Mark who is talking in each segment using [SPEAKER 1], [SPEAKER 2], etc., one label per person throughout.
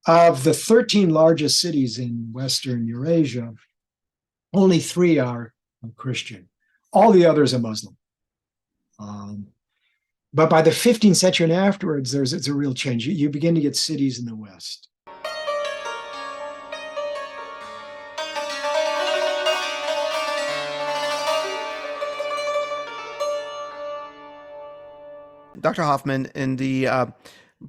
[SPEAKER 1] Of the 13 largest cities in Western Eurasia, only 3 are Christian. All the others are Muslim. But by the 15th century and afterwards, it's a real change. You begin to get cities in the West.
[SPEAKER 2] Dr. Hoffman, in the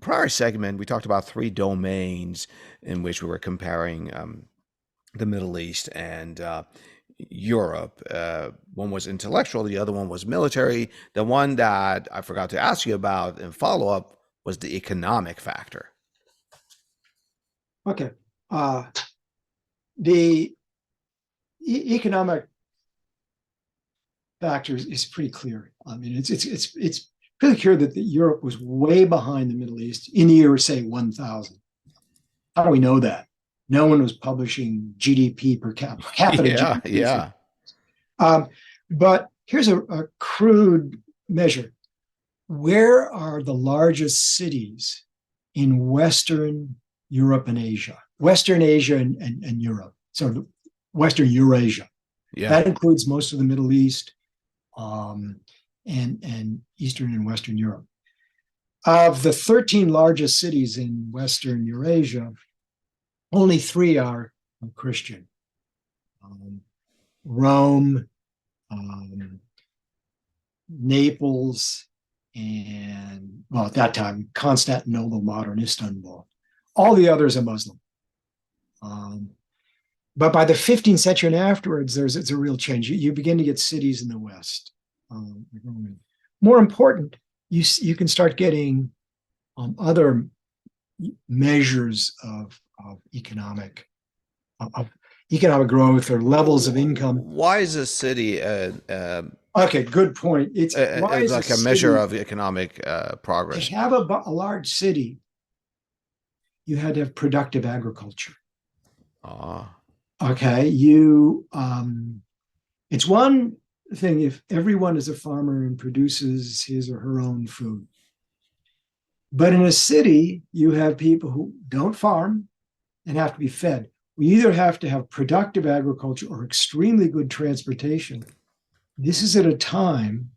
[SPEAKER 2] prior segment, we talked about 3 domains in which we were comparing the Middle East and Europe. One was intellectual, the other one was military. The one that I forgot to ask you about in follow-up was the economic factor.
[SPEAKER 1] Okay. The economic factor is pretty clear. I mean, it's pretty clear that Europe was way behind the Middle East in the year, say, 1000. How do we know that? No one was publishing GDP per capita.
[SPEAKER 2] Yeah,
[SPEAKER 1] GDP.
[SPEAKER 2] yeah.
[SPEAKER 1] But here's a crude measure. Where are the largest cities in Western Europe and Asia? Western Asia and Europe. So Western Eurasia.
[SPEAKER 2] Yeah.
[SPEAKER 1] That includes most of the Middle East and Eastern and Western Europe. Of the 13 largest cities in Western Eurasia, only 3 are Christian. Rome, Naples, and, well, at that time, Constantinople, modern Istanbul. All the others are Muslim. But by the 15th century and afterwards, it's a real change. You begin to get cities in the West. More important, you can start getting other measures of economic growth or levels of income.
[SPEAKER 2] Why is a city
[SPEAKER 1] okay, good point. It's
[SPEAKER 2] like a measure of economic progress?
[SPEAKER 1] To have a large city, you had to have productive agriculture. Okay, it's one thing if everyone is a farmer and produces his or her own food. But in a city, you have people who don't farm and have to be fed. We either have to have productive agriculture or extremely good transportation. This is at a time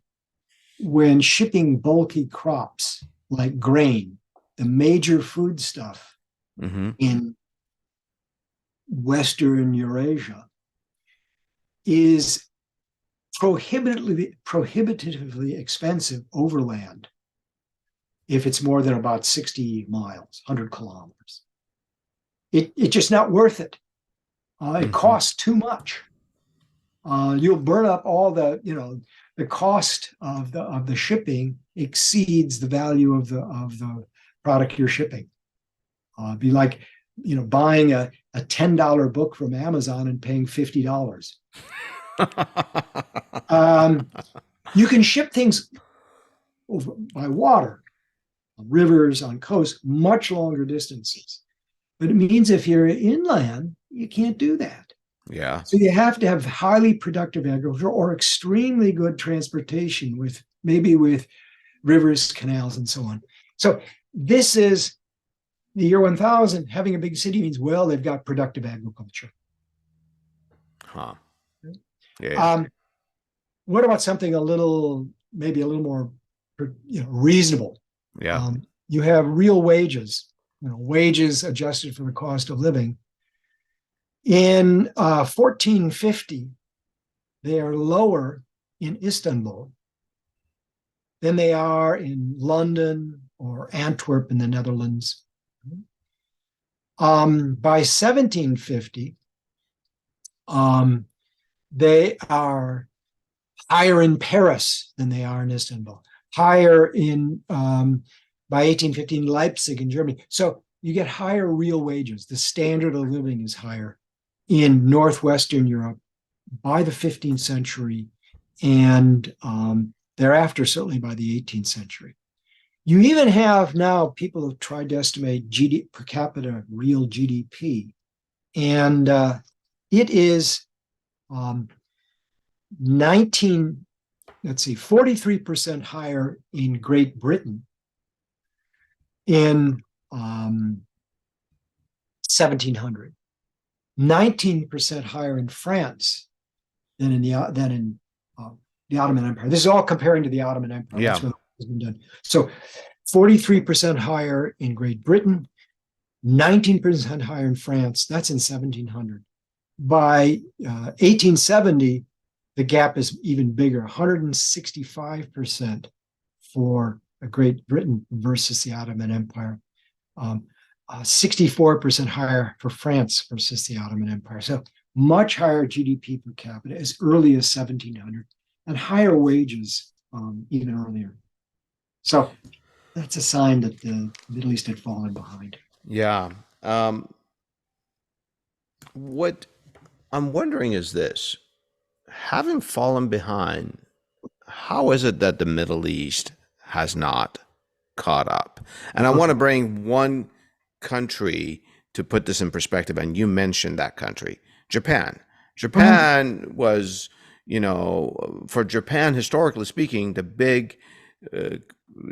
[SPEAKER 1] when shipping bulky crops like grain, the major food stuff in Western Eurasia, is prohibitively expensive overland if it's more than about 60 miles, 100 kilometers. It's just not worth it. It costs too much. You'll burn up all the cost of the shipping exceeds the value of the product you're shipping. It'd be like, buying a $10 book from Amazon and paying $50. You can ship things by water, on rivers, on coasts, much longer distances. But it means if you're inland, you can't do that.
[SPEAKER 2] Yeah.
[SPEAKER 1] So you have to have highly productive agriculture or extremely good transportation with rivers, canals, and so on. So this is the year 1000. Having a big city means, well, they've got productive agriculture.
[SPEAKER 2] Huh. Yeah.
[SPEAKER 1] What about something maybe a little more, reasonable?
[SPEAKER 2] Yeah.
[SPEAKER 1] You have real wages, wages adjusted for the cost of living. In 1450, they are lower in Istanbul than they are in London or Antwerp in the Netherlands. By 1750, they are higher in Paris than they are in Istanbul, higher by 1815, Leipzig in Germany. So you get higher real wages. The standard of living is higher in Northwestern Europe by the 15th century and thereafter, certainly by the 18th century. You even have now people have tried to estimate per capita real GDP, and it is 43% higher in Great Britain, in 1700. 19% higher in France than in the Ottoman Empire. This is all comparing to the Ottoman Empire.
[SPEAKER 2] Yeah.
[SPEAKER 1] That's what has been done. So 43% higher in Great Britain, 19% higher in France. That's in 1700. By 1870, the gap is even bigger, 165% for Great Britain versus the Ottoman Empire. 64% higher for France versus the Ottoman Empire. So much higher GDP per capita as early as 1700 and higher wages even earlier. So that's a sign that the Middle East had fallen behind.
[SPEAKER 2] Yeah. What I'm wondering is this: having fallen behind, how is it that the Middle East has not caught up? And I want to bring one country to put this in perspective, and you mentioned that country, Japan. Japan was, for Japan, historically speaking, the big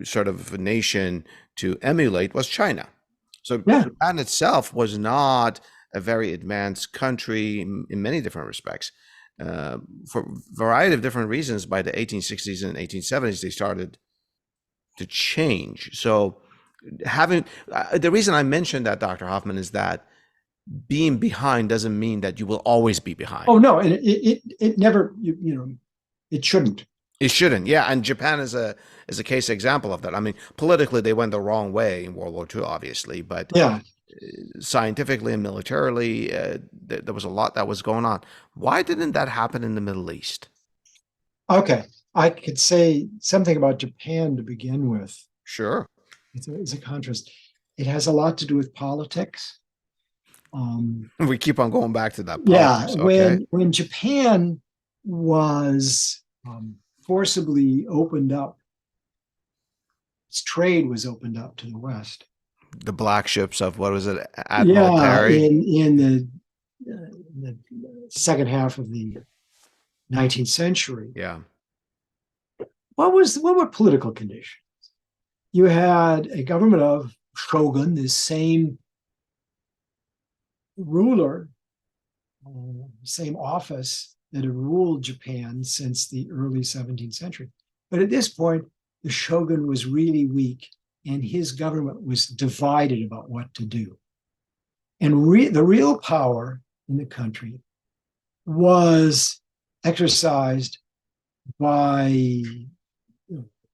[SPEAKER 2] sort of nation to emulate was China. So
[SPEAKER 1] Yeah.
[SPEAKER 2] Japan itself was not a very advanced country in many different respects. For a variety of different reasons, by the 1860s and 1870s, they started to change. So having the reason I mentioned that, Dr. Hoffman, is that being behind doesn't mean that you will always be behind.
[SPEAKER 1] Oh no, and it never it shouldn't.
[SPEAKER 2] It shouldn't. Yeah, and Japan is a case example of that. I mean, politically they went the wrong way in World War II, obviously, but
[SPEAKER 1] Yeah.
[SPEAKER 2] Scientifically and militarily, there was a lot that was going on. Why didn't that happen in the Middle East?
[SPEAKER 1] Okay, I could say something about Japan to begin with.
[SPEAKER 2] Sure.
[SPEAKER 1] It's a contrast. It has a lot to do with politics.
[SPEAKER 2] We keep on going back to that
[SPEAKER 1] Yeah,
[SPEAKER 2] politics. Okay.
[SPEAKER 1] when Japan was forcibly opened up, its trade was opened up to the West.
[SPEAKER 2] The black ships of, what was it, Admiral Perry?
[SPEAKER 1] in the second half of the 19th century.
[SPEAKER 2] Yeah.
[SPEAKER 1] What were political conditions? You had a government of shogun, this same ruler, same office that had ruled Japan since the early 17th century. But at this point, the shogun was really weak, and his government was divided about what to do. And the real power in the country was exercised by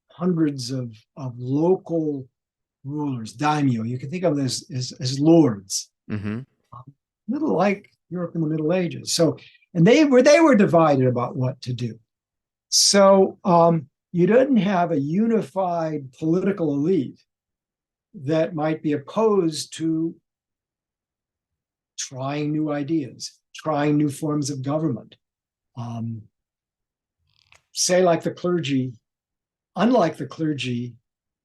[SPEAKER 1] hundreds of local rulers, daimyo. You can think of this as lords,
[SPEAKER 2] Mm-hmm.
[SPEAKER 1] little like Europe in the Middle Ages. So, and they were divided about what to do. So you didn't have a unified political elite that might be opposed to trying new ideas, trying new forms of government. Say, like the clergy, unlike the clergy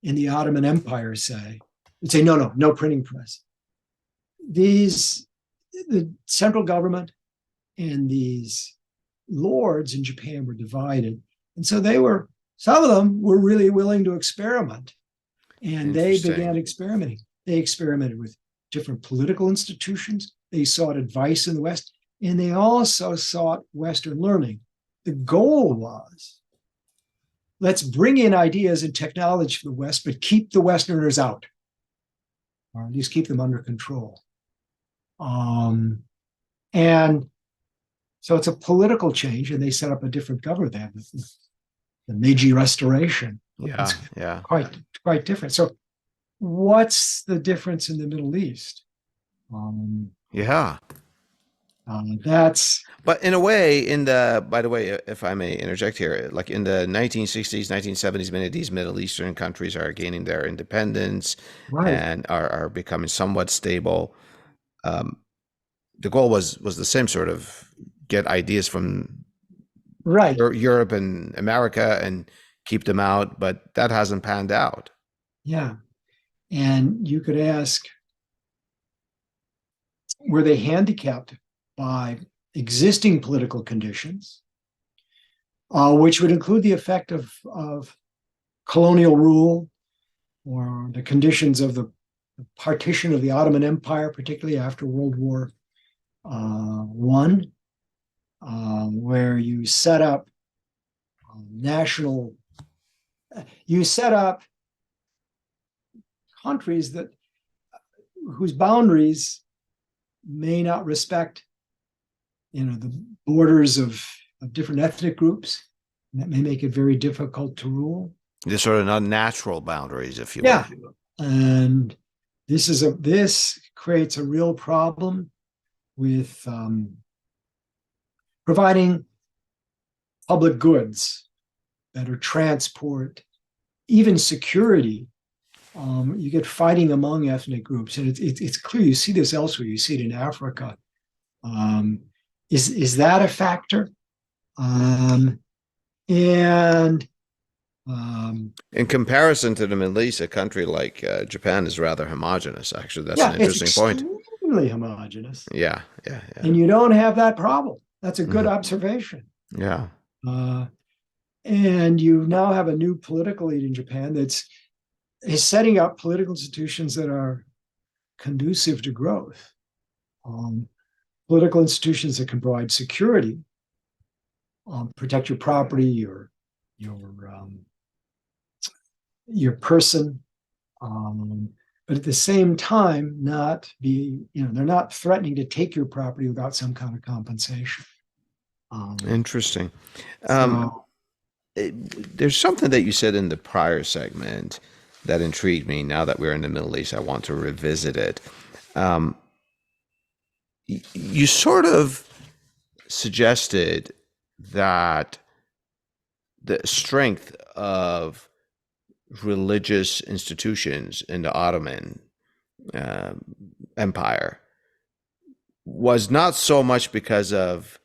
[SPEAKER 1] in the Ottoman Empire, would say, no printing press. The central government and these lords in Japan were divided. And so some of them were really willing to experiment. And they began experimenting. They experimented with different political institutions. They sought advice in the West, and they also sought Western learning. The goal was, let's bring in ideas and technology from the West, but keep the Westerners out, or at least keep them under control. And so it's a political change, and they set up a different government. They have the Meiji Restoration.
[SPEAKER 2] Yeah,
[SPEAKER 1] it's
[SPEAKER 2] yeah.
[SPEAKER 1] Quite different. So what's the difference in the Middle East?
[SPEAKER 2] Yeah.
[SPEAKER 1] But
[SPEAKER 2] in a way, by the way, if I may interject here, like in the 1960s, 1970s, many of these Middle Eastern countries are gaining their independence,
[SPEAKER 1] right,
[SPEAKER 2] and are becoming somewhat stable. The goal was the same, sort of get ideas from
[SPEAKER 1] right,
[SPEAKER 2] Europe and America and keep them out, but that hasn't panned out.
[SPEAKER 1] Yeah. And you could ask, were they handicapped by existing political conditions, which would include the effect of colonial rule, or the conditions of the partition of the Ottoman Empire, particularly after World War One, where you set up you set up countries whose boundaries may not respect, the borders of different ethnic groups. And that may make it very difficult to rule.
[SPEAKER 2] The sort of unnatural boundaries, if you
[SPEAKER 1] Yeah.
[SPEAKER 2] will.
[SPEAKER 1] And this creates a real problem with providing public goods, better transport, even security. You get fighting among ethnic groups, and it's clear. You see this elsewhere. You see it in Africa. Is that a factor?
[SPEAKER 2] In comparison to the Middle East, a country like Japan is rather homogenous. Actually, that's
[SPEAKER 1] yeah,
[SPEAKER 2] an interesting point.
[SPEAKER 1] It's extremely homogenous.
[SPEAKER 2] Yeah.
[SPEAKER 1] And you don't have that problem. That's a good
[SPEAKER 2] Mhm.
[SPEAKER 1] observation.
[SPEAKER 2] Yeah.
[SPEAKER 1] And you now have a new political elite in Japan is setting up political institutions that are conducive to growth. Political institutions that can provide security, protect your property, your person, but at the same time, they're not threatening to take your property without some kind of compensation.
[SPEAKER 2] Interesting.
[SPEAKER 1] So,
[SPEAKER 2] There's something that you said in the prior segment that intrigued me. Now that we're in the Middle East, I want to revisit it. You sort of suggested that the strength of religious institutions in the Ottoman Empire was not so much because of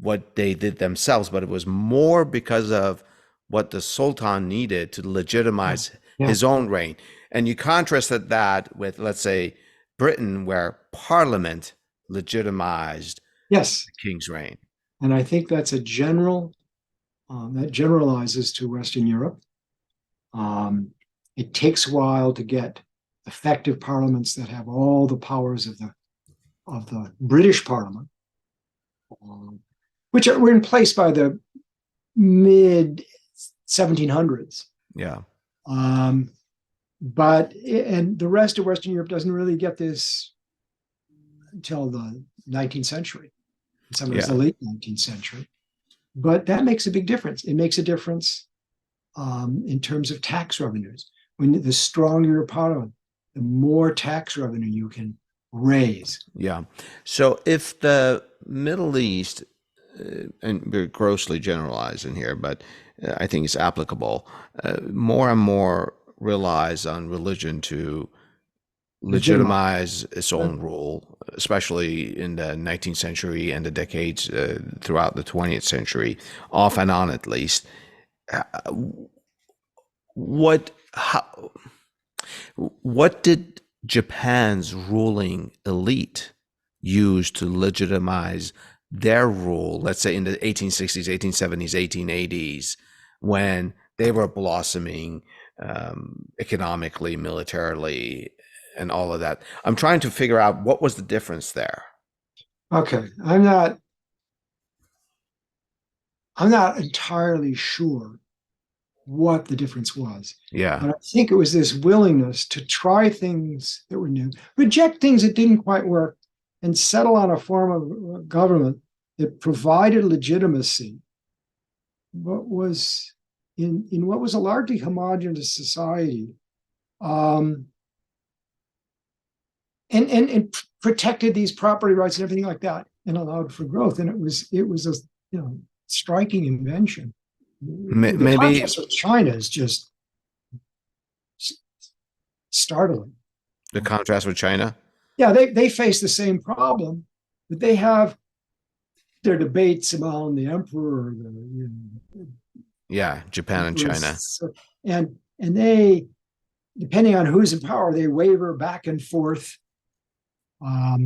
[SPEAKER 2] what they did themselves, but it was more because of what the Sultan needed to legitimize his own reign. And you contrasted that with, let's say, Britain, where Parliament legitimized the king's reign.
[SPEAKER 1] And I think that's a general that generalizes to Western Europe. It takes a while to get effective parliaments that have all the powers of the British Parliament, which were in place by the mid 1700s.
[SPEAKER 2] Yeah.
[SPEAKER 1] But the rest of Western Europe doesn't really get this until the 19th century. Some of it's the late 19th century. But that makes a big difference. It makes a difference in terms of tax revenues. When the stronger your parliament, the more tax revenue you can raise.
[SPEAKER 2] Yeah. So if the Middle East, and we're grossly generalizing here, but I think it's applicable, more and more relies on religion to legitimize its own rule, especially in the 19th century and the decades throughout the 20th century, off and on at least. What did Japan's ruling elite use to legitimize their rule, let's say in the 1860s, 1870s, 1880s, when they were blossoming economically, militarily, and all of that? I'm trying to figure out what was the difference there.
[SPEAKER 1] Okay, I'm not entirely sure what the difference was.
[SPEAKER 2] Yeah.
[SPEAKER 1] But I think it was this willingness to try things that were new, reject things that didn't quite work, and settle on a form of government that provided legitimacy, what was in what was a largely homogeneous society, and protected these property rights and everything like that, and allowed for growth. And it was a striking invention. The contrast with China is just startling.
[SPEAKER 2] The contrast with China?
[SPEAKER 1] Yeah, they face the same problem, but they have their debates among the emperor.
[SPEAKER 2] Japan and China.
[SPEAKER 1] And they, depending on who's in power, they waver back and forth. But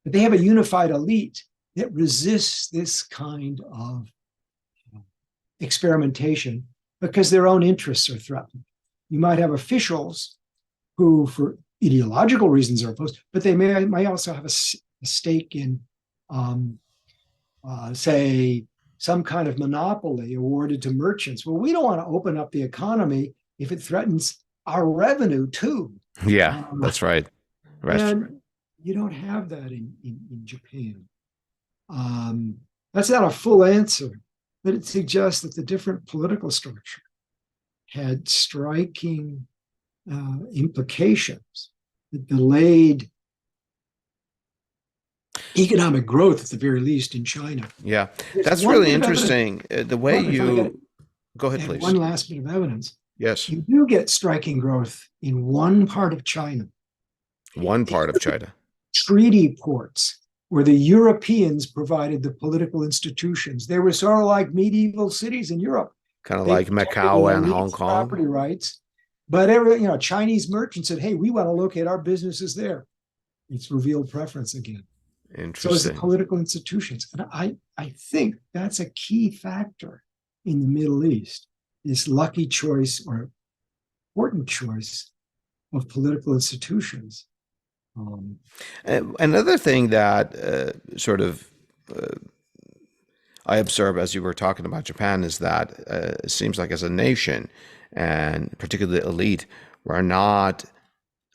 [SPEAKER 1] they have a unified elite that resists this kind of experimentation because their own interests are threatened. You might have officials who, for ideological reasons are opposed, but they might also have a stake in, say, some kind of monopoly awarded to merchants. Well, we don't want to open up the economy if it threatens our revenue too.
[SPEAKER 2] Yeah, that's right.
[SPEAKER 1] And you don't have that in Japan. That's not a full answer, but it suggests that the different political structure had striking implications that delayed economic growth, at the very least, in China.
[SPEAKER 2] Yeah,
[SPEAKER 1] There's
[SPEAKER 2] that's
[SPEAKER 1] one
[SPEAKER 2] really
[SPEAKER 1] bit of
[SPEAKER 2] interesting. The way
[SPEAKER 1] Well, if I
[SPEAKER 2] you go ahead,
[SPEAKER 1] add
[SPEAKER 2] please.
[SPEAKER 1] one last bit of evidence,
[SPEAKER 2] Yes,
[SPEAKER 1] you do get striking growth in one part of China,
[SPEAKER 2] one part of China.
[SPEAKER 1] treaty ports, where the Europeans provided the political institutions. They were sort of like medieval cities in Europe.
[SPEAKER 2] Kind of
[SPEAKER 1] They
[SPEAKER 2] like
[SPEAKER 1] protected
[SPEAKER 2] Macau
[SPEAKER 1] the
[SPEAKER 2] and Hong
[SPEAKER 1] elite's
[SPEAKER 2] Kong.
[SPEAKER 1] property rights, but Chinese merchants said, "Hey, we want to locate our businesses there." It's revealed preference again. So is the
[SPEAKER 2] Interesting.
[SPEAKER 1] political institutions, and I think that's a key factor in the Middle East. This lucky choice or important choice of political institutions.
[SPEAKER 2] Another thing that I observe as you were talking about Japan is that it seems like as a nation, and particularly the elite, we're not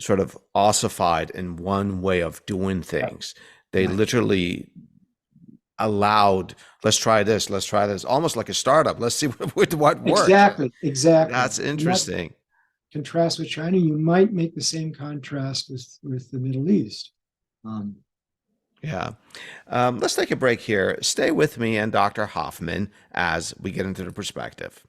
[SPEAKER 2] sort of ossified in one way of doing things. They
[SPEAKER 1] Right.
[SPEAKER 2] literally allowed, let's try this, almost like a startup. Let's see what works.
[SPEAKER 1] Exactly.
[SPEAKER 2] That's
[SPEAKER 1] And that
[SPEAKER 2] interesting.
[SPEAKER 1] contrast with China, you might make the same contrast with the Middle East.
[SPEAKER 2] Yeah. Let's take a break here. Stay with me and Dr. Hoffman as we get into the perspective.